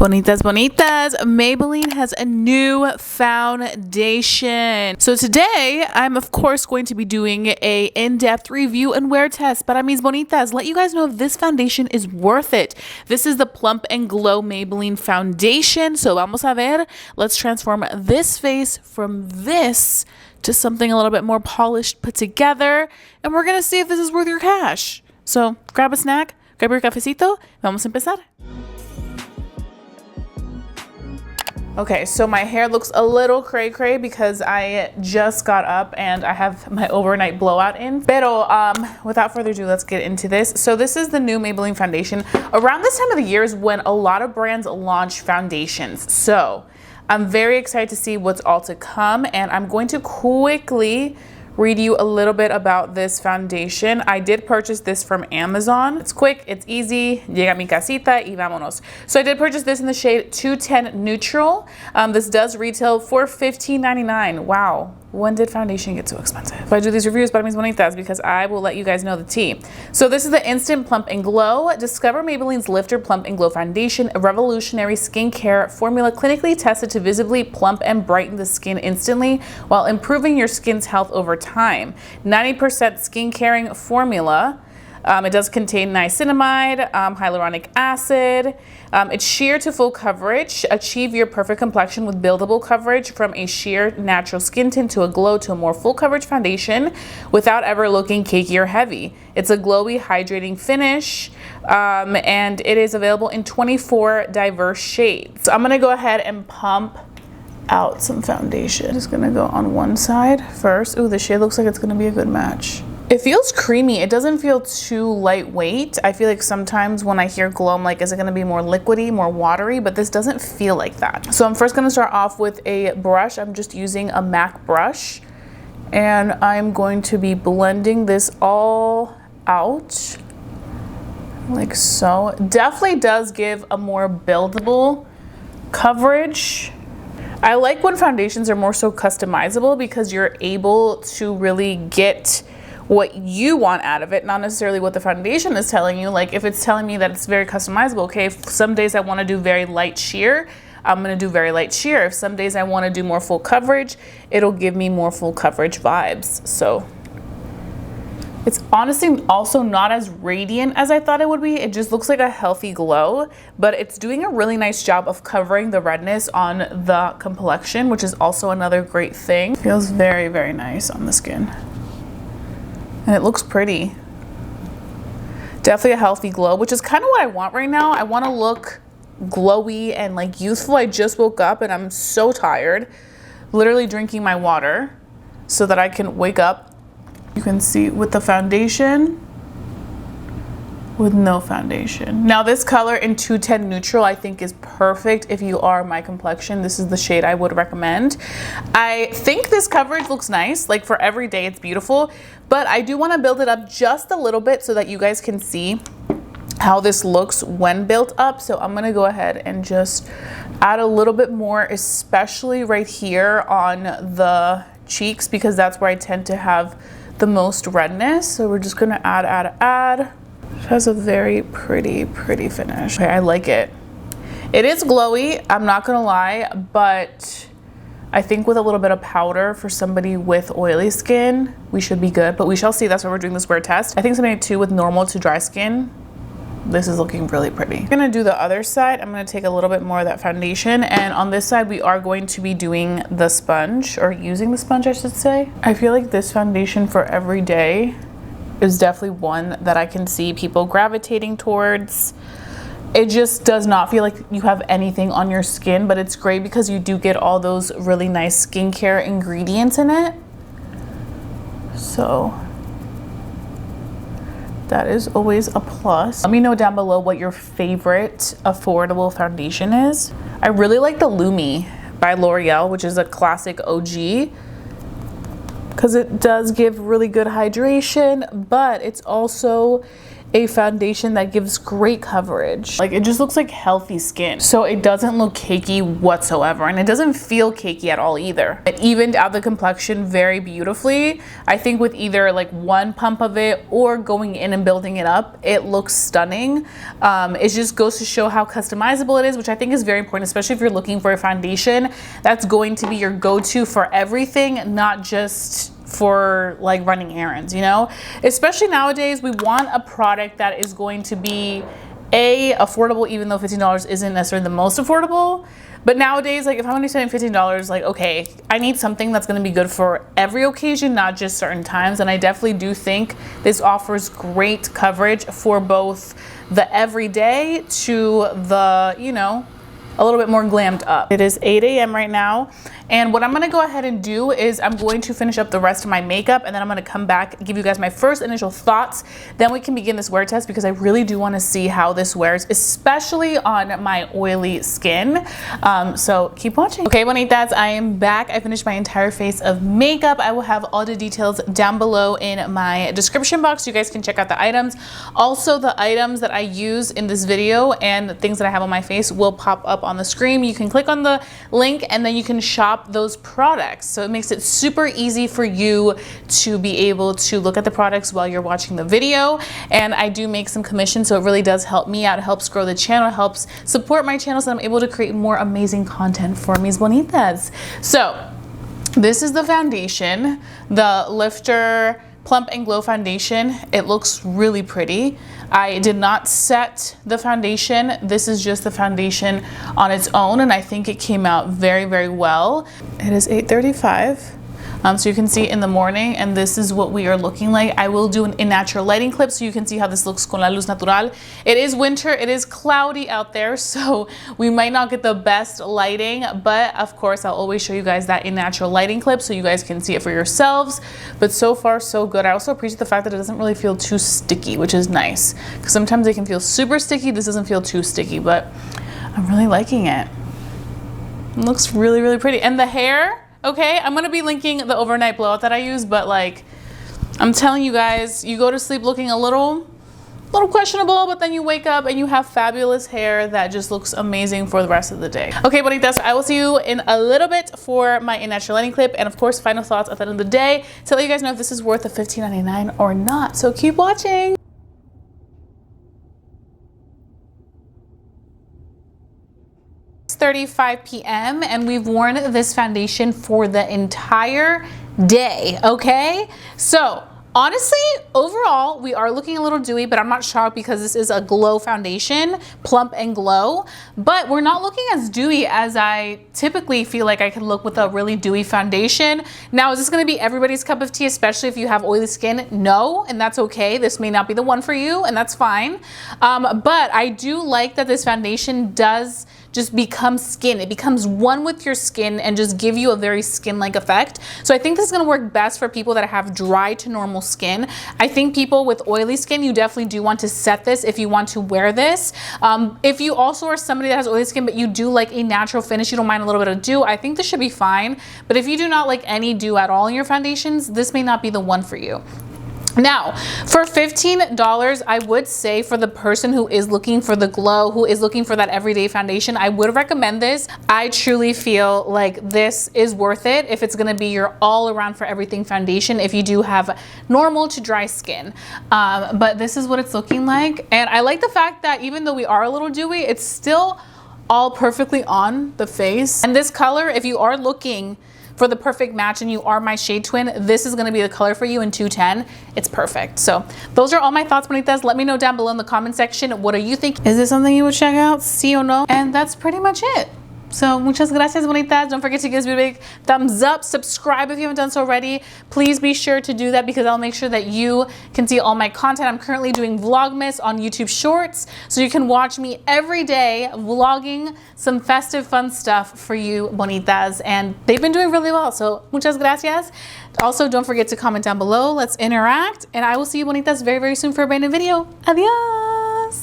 Bonitas, bonitas, Maybelline has a new foundation. So today, I'm of course going to be doing a in-depth review and wear test, but mis bonitas, let you guys know if this foundation is worth it. This is the Plump and Glow Maybelline foundation. So vamos a ver, let's transform this face from this to something a little bit more polished, put together, and we're gonna see if this is worth your cash. So grab a snack, grab your cafecito, vamos a empezar. Okay, so my hair looks a little cray-cray because I just got up and I have my overnight blowout in. Pero without further ado, let's get into this. So this is the new Maybelline foundation. Around this time of the year is when a lot of brands launch foundations. So I'm very excited to see what's all to come, and I'm going to quickly read you a little bit about this foundation. I did purchase this from Amazon. It's quick, it's easy, llega a mi casita y vámonos. So I did purchase this in the shade 210 Neutral. This does retail for $15.99. Wow, when did foundation get so expensive? So I do these reviews para mis bonitas because I will let you guys know the tea. So this is the Instant Plump and Glow. Discover Maybelline's Lifter Plump and Glow Foundation, a revolutionary skincare formula clinically tested to visibly plump and brighten the skin instantly while improving your skin's health over time. 90% skin-caring formula. It does contain niacinamide, hyaluronic acid. It's sheer to full coverage. Achieve your perfect complexion with buildable coverage from a sheer natural skin tint to a glow to a more full coverage foundation without ever looking cakey or heavy. It's a glowy, hydrating finish, and it is available in 24 diverse shades. So I'm gonna go ahead and pump out some foundation. Just gonna go on one side first. Ooh, the shade looks like it's gonna be a good match. It feels creamy. It doesn't feel too lightweight. I feel like sometimes when I hear glow, I'm like, is it gonna be more liquidy, more watery? But this doesn't feel like that. So I'm first gonna start off with a brush. I'm just using a MAC brush, and I'm going to be blending this all out like so. Definitely does give a more buildable coverage. I like when foundations are more so customizable because you're able to really get what you want out of it, not necessarily what the foundation is telling you. Like if it's telling me that it's very customizable, okay, if some days I want to do very light sheer, I'm going to do very light sheer. If some days I want to do more full coverage, it'll give me more full coverage vibes. So it's honestly also not as radiant as I thought it would be. It just looks like a healthy glow, but it's doing a really nice job of covering the redness on the complexion, which is also another great thing. Feels very, very nice on the skin. And it looks pretty. Definitely a healthy glow, which is kind of what I want right now. I want to look glowy and like youthful. I just woke up and I'm so tired. Literally drinking my water so that I can wake up. You can see with the foundation, with no foundation. Now this color in 210 Neutral I think is perfect if you are my complexion. This is the shade I would recommend. I think this coverage looks nice. Like for every day it's beautiful, but I do want to build it up just a little bit so that you guys can see how this looks when built up. So I'm gonna go ahead and just add a little bit more, especially right here on the cheeks, because that's where I tend to have the most redness. So we're just gonna add. It has a very pretty finish. Okay, I like it. It is glowy, I'm not gonna lie, but I think with a little bit of powder for somebody with oily skin, we should be good, but we shall see. That's why we're doing this wear test. I think somebody too with normal to dry skin, this is looking really pretty. I'm gonna do the other side. I'm gonna take a little bit more of that foundation, and on this side we are going to be doing the sponge, or using the sponge I should say. I feel like this foundation for every day is definitely one that I can see people gravitating towards. It just does not feel like you have anything on your skin, but it's great because you do get all those really nice skincare ingredients in it. So that is always a plus. Let me know down below what your favorite affordable foundation is. I really like the Lumi by L'Oreal, which is a classic OG, because it does give really good hydration, but it's also a foundation that gives great coverage. Like, it just looks like healthy skin. So it doesn't look cakey whatsoever, and it doesn't feel cakey at all either. It evened out the complexion very beautifully. I think with either like one pump of it or going in and building it up, it looks stunning. It just goes to show how customizable it is, which I think is very important, especially if you're looking for a foundation that's going to be your go-to for everything, not just for like running errands, you know? Especially nowadays, we want a product that is going to be affordable, even though $15 isn't necessarily the most affordable. But nowadays, like if I'm only spending $15, like, okay, I need something that's gonna be good for every occasion, not just certain times. And I definitely do think this offers great coverage for both the everyday to the, you know, a little bit more glammed up. It is 8 a.m. right now. And what I'm gonna go ahead and do is I'm going to finish up the rest of my makeup, and then I'm gonna come back and give you guys my first initial thoughts. Then we can begin this wear test, because I really do wanna see how this wears, especially on my oily skin. So keep watching. Okay, bonitas, I am back. I finished my entire face of makeup. I will have all the details down below in my description box so you guys can check out the items. Also, the items that I use in this video and the things that I have on my face will pop up on the screen. You can click on the link and then you can shop those products. So it makes it super easy for you to be able to look at the products while you're watching the video. And I do make some commission, so it really does help me out. It helps grow the channel, it helps support my channel, so I'm able to create more amazing content for mis bonitas. So this is the foundation, the Lifter Plump and Glow Foundation. It looks really pretty. I did not set the foundation. This is just the foundation on its own, and I think it came out very, very well. It is 8:35. So you can see in the morning, and this is what we are looking like. I will do an in natural lighting clip so you can see how this looks con la luz natural. It is winter, it is cloudy out there, so we might not get the best lighting, but of course I'll always show you guys that in natural lighting clip so you guys can see it for yourselves. But so far so good. I also appreciate the fact that it doesn't really feel too sticky, which is nice, because sometimes they can feel super sticky. This doesn't feel too sticky, but I'm really liking it. It looks really, really pretty. And the hair, okay, I'm gonna be linking the overnight blowout that I use, but like, I'm telling you guys, you go to sleep looking a little questionable, but then you wake up and you have fabulous hair that just looks amazing for the rest of the day. Okay, bonitas, I will see you in a little bit for my in natural lighting clip, and of course, final thoughts at the end of the day to let you guys know if this is worth the $15.99 or not. So keep watching. 6:35 p.m. and we've worn this foundation for the entire day, okay? So honestly, overall, we are looking a little dewy, but I'm not shocked because this is a glow foundation, plump and glow, but we're not looking as dewy as I typically feel like I could look with a really dewy foundation. Now, is this gonna be everybody's cup of tea, especially if you have oily skin? No, and that's okay. This may not be the one for you, and that's fine. But I do like that this foundation does just become skin. It becomes one with your skin and just give you a very skin-like effect. So I think this is gonna work best for people that have dry to normal skin. I think people with oily skin, you definitely do want to set this if you want to wear this. If you also are somebody that has oily skin, but you do like a natural finish, you don't mind a little bit of dew, I think this should be fine. But if you do not like any dew at all in your foundations, this may not be the one for you. Now, for $15, I would say for the person who is looking for the glow, who is looking for that everyday foundation, I would recommend this. I truly feel like this is worth it if it's gonna be your all around for everything foundation if you do have normal to dry skin. But this is what it's looking like. And I like the fact that even though we are a little dewy, it's still all perfectly on the face. And this color, if you are looking for the perfect match and you are my shade twin, this is gonna be the color for you in 210. It's perfect. So those are all my thoughts, bonitas. Let me know down below in the comment section, what do you think? Is this something you would check out? Sí or no? And that's pretty much it. So muchas gracias, bonitas. Don't forget to give this video a big thumbs up. Subscribe if you haven't done so already. Please be sure to do that because I'll make sure that you can see all my content. I'm currently doing Vlogmas on YouTube Shorts, so you can watch me every day vlogging some festive fun stuff for you, bonitas. And they've been doing really well, so muchas gracias. Also, don't forget to comment down below. Let's interact, and I will see you, bonitas, very, very soon for a brand new video. Adios.